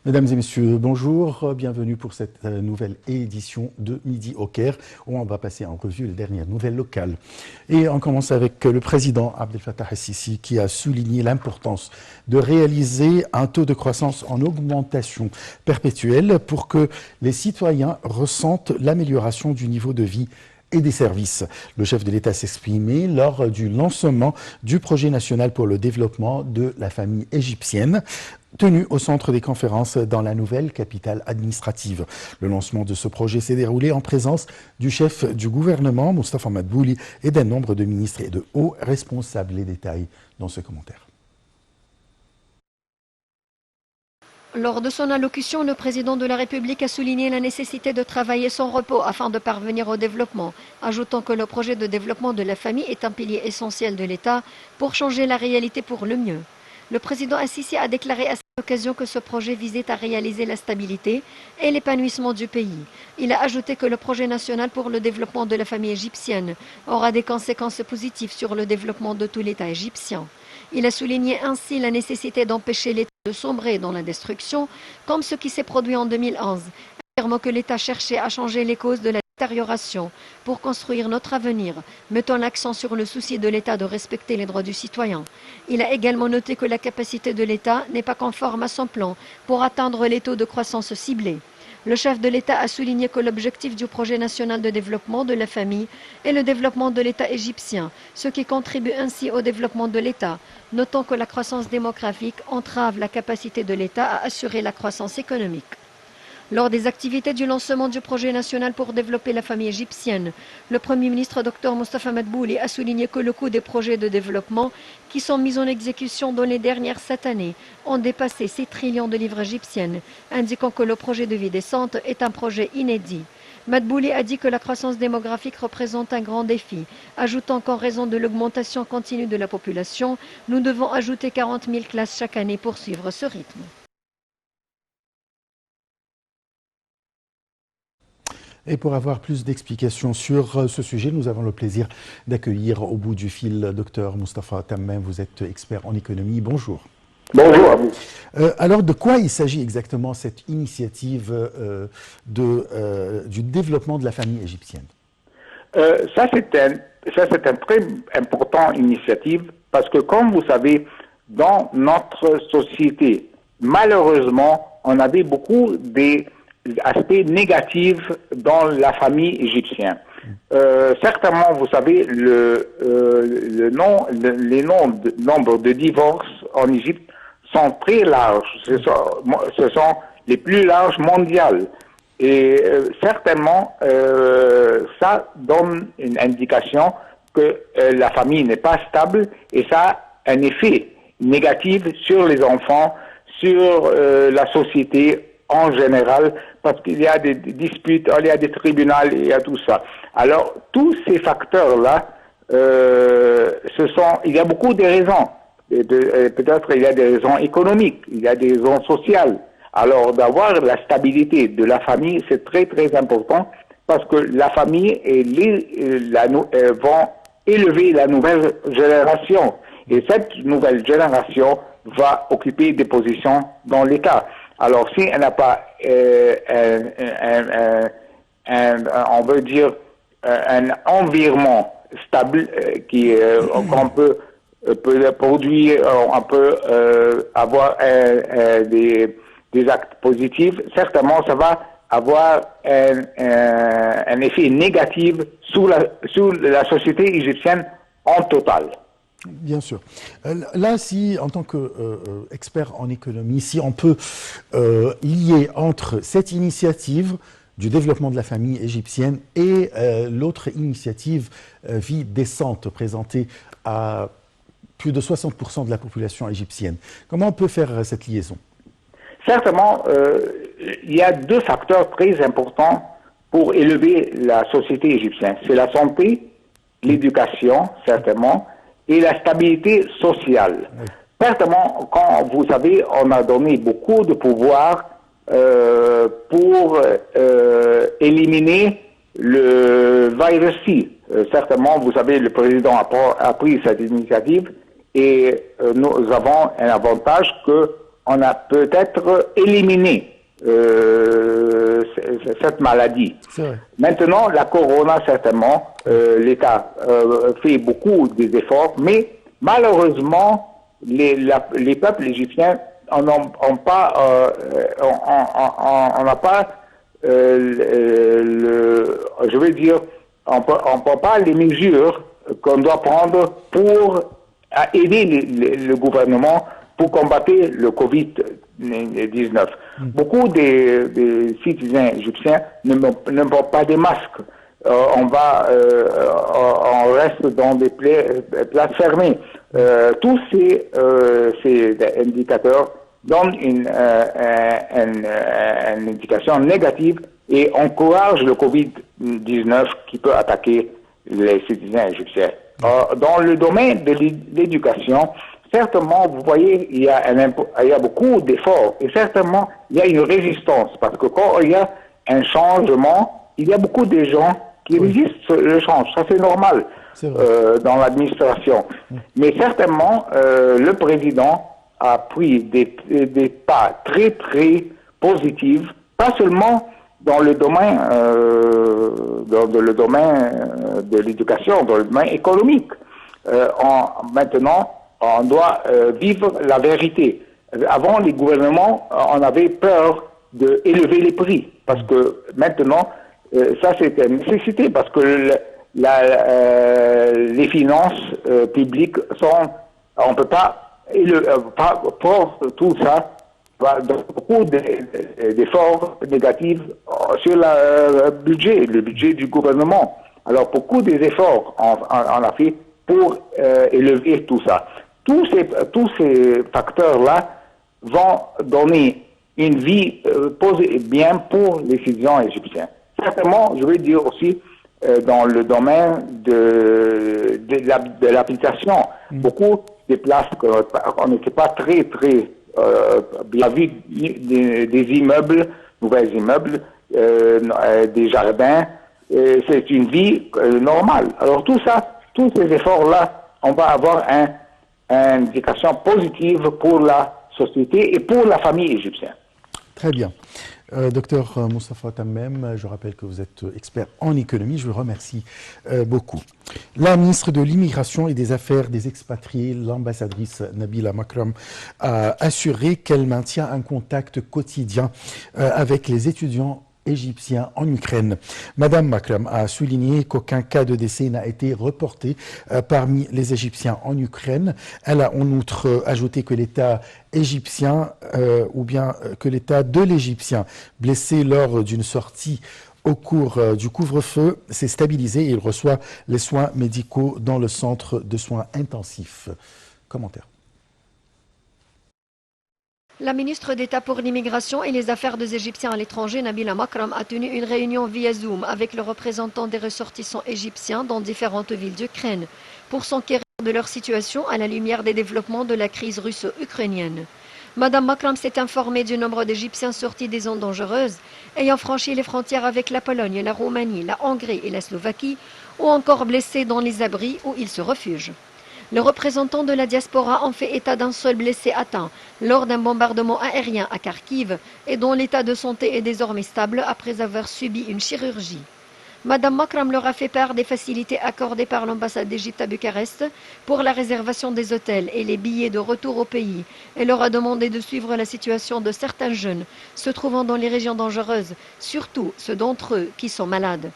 Mesdames et messieurs, bonjour, bienvenue pour cette nouvelle édition de Midi au Caire, où on va passer en revue les dernières nouvelles locales. Et on commence avec le président Abdel Fattah el-Sisi qui a souligné l'importance de réaliser un taux de croissance en augmentation perpétuelle pour que les citoyens ressentent l'amélioration du niveau de vie et des services. Le chef de l'État s'exprimait lors du lancement du projet national pour le développement de la famille égyptienne, tenu au centre des conférences dans la nouvelle capitale administrative. Le lancement de ce projet s'est déroulé en présence du chef du gouvernement, Moustapha Madbouli, et d'un nombre de ministres et de hauts responsables. Les détails dans ce commentaire. Lors de son allocution, le président de la République a souligné la nécessité de travailler sans repos afin de parvenir au développement, ajoutant que le projet de développement de la famille est un pilier essentiel de l'État pour changer la réalité pour le mieux. Le président Assisi a déclaré à cette occasion que ce projet visait à réaliser la stabilité et l'épanouissement du pays. Il a ajouté que le projet national pour le développement de la famille égyptienne aura des conséquences positives sur le développement de tout l'État égyptien. Il a souligné ainsi la nécessité d'empêcher l'État de sombrer dans la destruction, comme ce qui s'est produit en 2011, affirmant que l'État cherchait à changer les causes de la détérioration pour construire notre avenir, mettant l'accent sur le souci de l'État de respecter les droits du citoyen. Il a également noté que la capacité de l'État n'est pas conforme à son plan pour atteindre les taux de croissance ciblés. Le chef de l'État a souligné que l'objectif du projet national de développement de la famille est le développement de l'État égyptien, ce qui contribue ainsi au développement de l'État, notant que la croissance démographique entrave la capacité de l'État à assurer la croissance économique. Lors des activités du lancement du projet national pour développer la famille égyptienne, le Premier ministre Dr Moustapha Madbouli a souligné que le coût des projets de développement qui sont mis en exécution dans les dernières 7 années ont dépassé 6 trillions de livres égyptiennes, indiquant que le projet de vie décente est un projet inédit. Madbouli a dit que la croissance démographique représente un grand défi, ajoutant qu'en raison de l'augmentation continue de la population, nous devons ajouter 40 000 classes chaque année pour suivre ce rythme. Et pour avoir plus d'explications sur ce sujet, nous avons le plaisir d'accueillir au bout du fil Dr Moustapha Tammem. Vous êtes expert en économie. Bonjour. Bonjour à vous. Alors, de quoi il s'agit exactement cette initiative du développement de la famille égyptienne? Ça, c'est une très importante initiative parce que, comme vous savez, dans notre société, malheureusement, on avait beaucoup d'aspects négatifs dans la famille égyptienne. Certainement, vous savez, les nombres de divorces en Égypte sont très larges. Ce sont les plus larges mondiales. Et certainement, ça donne une indication que la famille n'est pas stable et ça a un effet négatif sur les enfants, sur la société en général, parce qu'il y a des disputes, il y a des tribunaux, il y a tout ça. Alors, tous ces facteurs-là, il y a beaucoup de raisons. Peut-être il y a des raisons économiques, il y a des raisons sociales. Alors, d'avoir la stabilité de la famille, c'est très, très important parce que la famille vont élever la nouvelle génération. Et cette nouvelle génération va occuper des positions dans l'État. Alors, si elle n'a pas, on veut dire, un environnement stable qu'on peut produire, on peut avoir des actes positifs, certainement ça va avoir un effet négatif sur la société égyptienne en total. Bien sûr. Là, si, en tant qu'expert en économie, si on peut lier entre cette initiative du développement de la famille égyptienne et l'autre initiative Vie décente présentée à plus de 60% de la population égyptienne, comment on peut faire cette liaison? Certainement, il y a deux facteurs très importants pour élever la société égyptienne. C'est la santé, l'éducation, certainement, et la stabilité sociale. Oui. Certainement, quand vous savez, on a donné beaucoup de pouvoir pour éliminer le virus-ci. Certainement, vous savez, le président a pris cette initiative et nous avons un avantage que on a peut-être éliminé cette maladie. Maintenant, la corona, certainement, l'État fait beaucoup des efforts, mais malheureusement, les peuples égyptiens on n'a pas, je veux dire, on peut pas les mesures qu'on doit prendre pour aider le gouvernement pour combattre le Covid-19. Beaucoup des citoyens égyptiens ne portent pas des masques. On reste dans des places fermées. Tous ces indicateurs donnent une indication négative et encouragent le Covid-19 qui peut attaquer les citoyens égyptiens. Dans le domaine de l'éducation, certainement, vous voyez, il y a beaucoup d'efforts et certainement, il y a une résistance parce que quand il y a un changement, il y a beaucoup de gens qui résistent le changement. Ça, c'est normal dans l'administration. Mais certainement, le président a pris des pas très, très positifs, pas seulement dans le domaine, de l'éducation, dans le domaine économique. Maintenant, on doit vivre la vérité. Avant, les gouvernements, on avait peur d'élever les prix, parce que maintenant, ça c'était une nécessité, parce que les finances publiques sont, on ne peut pas pour tout ça, beaucoup d'efforts négatifs sur le budget du gouvernement. Alors beaucoup des efforts on a fait pour élever tout ça. Tous ces facteurs-là vont donner une vie bien pour les citoyens égyptiens. Certainement, je vais dire aussi, dans le domaine de l'application, beaucoup de places qu'on n'était pas très bien vu, des immeubles, nouveaux immeubles, des jardins, c'est une vie normale. Alors tout ça, tous ces efforts-là, on va avoir une indication positive pour la société et pour la famille égyptienne. Très bien. Docteur Moustapha Tammem, je rappelle que vous êtes expert en économie, je vous remercie beaucoup. La ministre de l'Immigration et des Affaires des expatriés, l'ambassadrice Nabila Makram, a assuré qu'elle maintient un contact quotidien avec les étudiants égyptiens en Ukraine. Madame Makram a souligné qu'aucun cas de décès n'a été reporté parmi les Égyptiens en Ukraine. Elle a en outre ajouté que l'État égyptien ou bien que l'État de l'Égyptien blessé lors d'une sortie au cours du couvre-feu s'est stabilisé et il reçoit les soins médicaux dans le centre de soins intensifs. Commentaire. La ministre d'État pour l'immigration et les affaires des Égyptiens à l'étranger, Nabila Makram, a tenu une réunion via Zoom avec le représentant des ressortissants égyptiens dans différentes villes d'Ukraine pour s'enquérir de leur situation à la lumière des développements de la crise russo-ukrainienne. Madame Makram s'est informée du nombre d'Égyptiens sortis des zones dangereuses, ayant franchi les frontières avec la Pologne, la Roumanie, la Hongrie et la Slovaquie, ou encore blessés dans les abris où ils se refugient. Le représentant de la diaspora en fait état d'un seul blessé atteint lors d'un bombardement aérien à Kharkiv et dont l'état de santé est désormais stable après avoir subi une chirurgie. Madame Makram leur a fait part des facilités accordées par l'ambassade d'Égypte à Bucarest pour la réservation des hôtels et les billets de retour au pays et leur a demandé de suivre la situation de certains jeunes se trouvant dans les régions dangereuses, surtout ceux d'entre eux qui sont malades.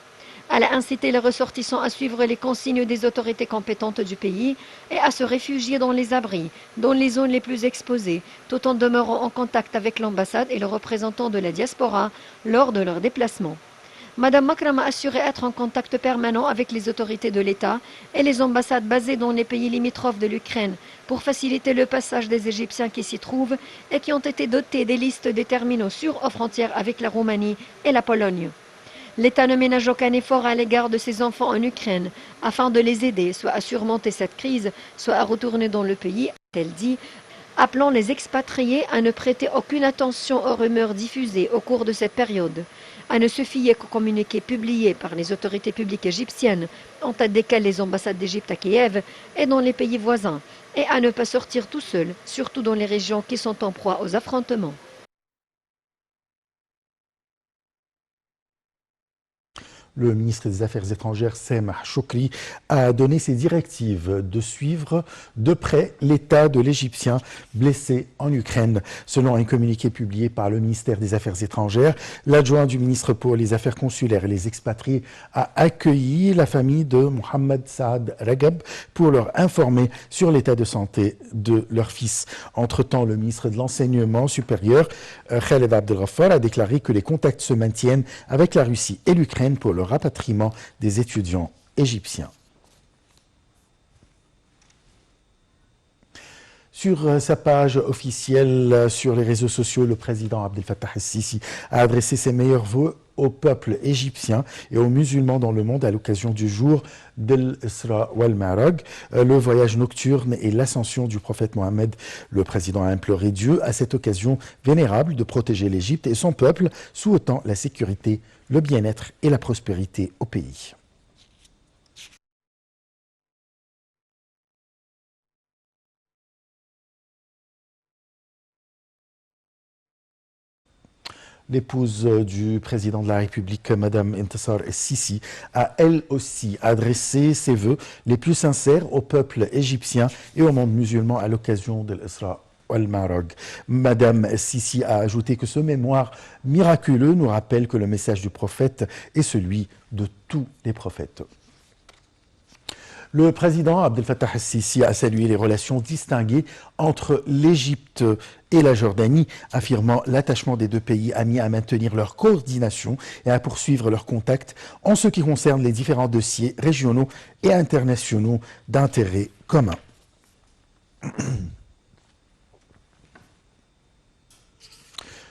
Elle a incité les ressortissants à suivre les consignes des autorités compétentes du pays et à se réfugier dans les abris, dans les zones les plus exposées, tout en demeurant en contact avec l'ambassade et le représentant de la diaspora lors de leur déplacement. Madame Makram a assuré être en contact permanent avec les autorités de l'État et les ambassades basées dans les pays limitrophes de l'Ukraine pour faciliter le passage des Égyptiens qui s'y trouvent et qui ont été dotés des listes des terminaux sûrs aux frontières avec la Roumanie et la Pologne. L'État ne ménage aucun effort à l'égard de ses enfants en Ukraine afin de les aider soit à surmonter cette crise, soit à retourner dans le pays, a-t-elle dit, appelant les expatriés à ne prêter aucune attention aux rumeurs diffusées au cours de cette période, à ne se fier qu'aux communiqués publiés par les autorités publiques égyptiennes, en tête desquels les ambassades d'Égypte à Kiev et dans les pays voisins, et à ne pas sortir tout seul, surtout dans les régions qui sont en proie aux affrontements. Le ministre des Affaires étrangères, Sameh Shoukry, a donné ses directives de suivre de près l'état de l'Égyptien blessé en Ukraine. Selon un communiqué publié par le ministère des Affaires étrangères, l'adjoint du ministre pour les Affaires consulaires et les expatriés a accueilli la famille de Mohamed Saad Ragab pour leur informer sur l'état de santé de leur fils. Entre-temps, le ministre de l'Enseignement supérieur, Khaled Abdelghaffar, a déclaré que les contacts se maintiennent avec la Russie et l'Ukraine pour le rapatriement des étudiants égyptiens. Sur sa page officielle sur les réseaux sociaux, le président Abdel Fattah el-Sisi a adressé ses meilleurs vœux au peuple égyptien et aux musulmans dans le monde à l'occasion du jour de l'Isra wal-Mi'raj, le voyage nocturne et l'ascension du prophète Mohammed. Le président a imploré Dieu à cette occasion vénérable de protéger l'Égypte et son peuple, souhaitant la sécurité, le bien-être et la prospérité au pays. L'épouse du président de la République, Mme Intisar el-Sisi, a elle aussi adressé ses vœux les plus sincères au peuple égyptien et au monde musulman à l'occasion de l'Isra al-Mi'raj. Mme el-Sisi a ajouté que ce mémoire miraculeux nous rappelle que le message du prophète est celui de tous les prophètes. Le président Abdel Fattah el-Sisi a salué les relations distinguées entre l'Égypte et la Jordanie, affirmant l'attachement des deux pays amis à maintenir leur coordination et à poursuivre leurs contacts en ce qui concerne les différents dossiers régionaux et internationaux d'intérêt commun.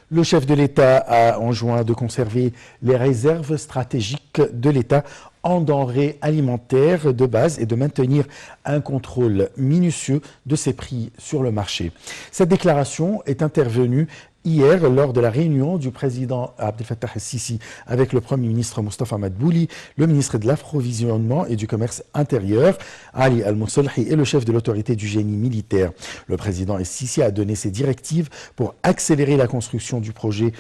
Le chef de l'État a enjoint de conserver les réserves stratégiques de l'État en denrées alimentaires de base et de maintenir un contrôle minutieux de ses prix sur le marché. Cette déclaration est intervenue hier lors de la réunion du président Abdel Fattah el-Sisi avec le Premier ministre Mustafa Madbouli, le ministre de l'Approvisionnement et du Commerce intérieur Ali Al-Mousselhi et le chef de l'autorité du génie militaire. Le président el-Sisi a donné ses directives pour accélérer la construction du projet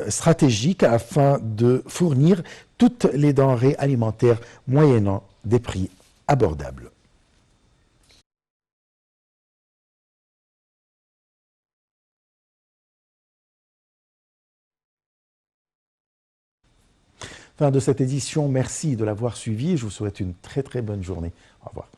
stratégique afin de fournir toutes les denrées alimentaires moyennant des prix abordables. Fin de cette édition, merci de l'avoir suivi. Je vous souhaite une très très bonne journée. Au revoir.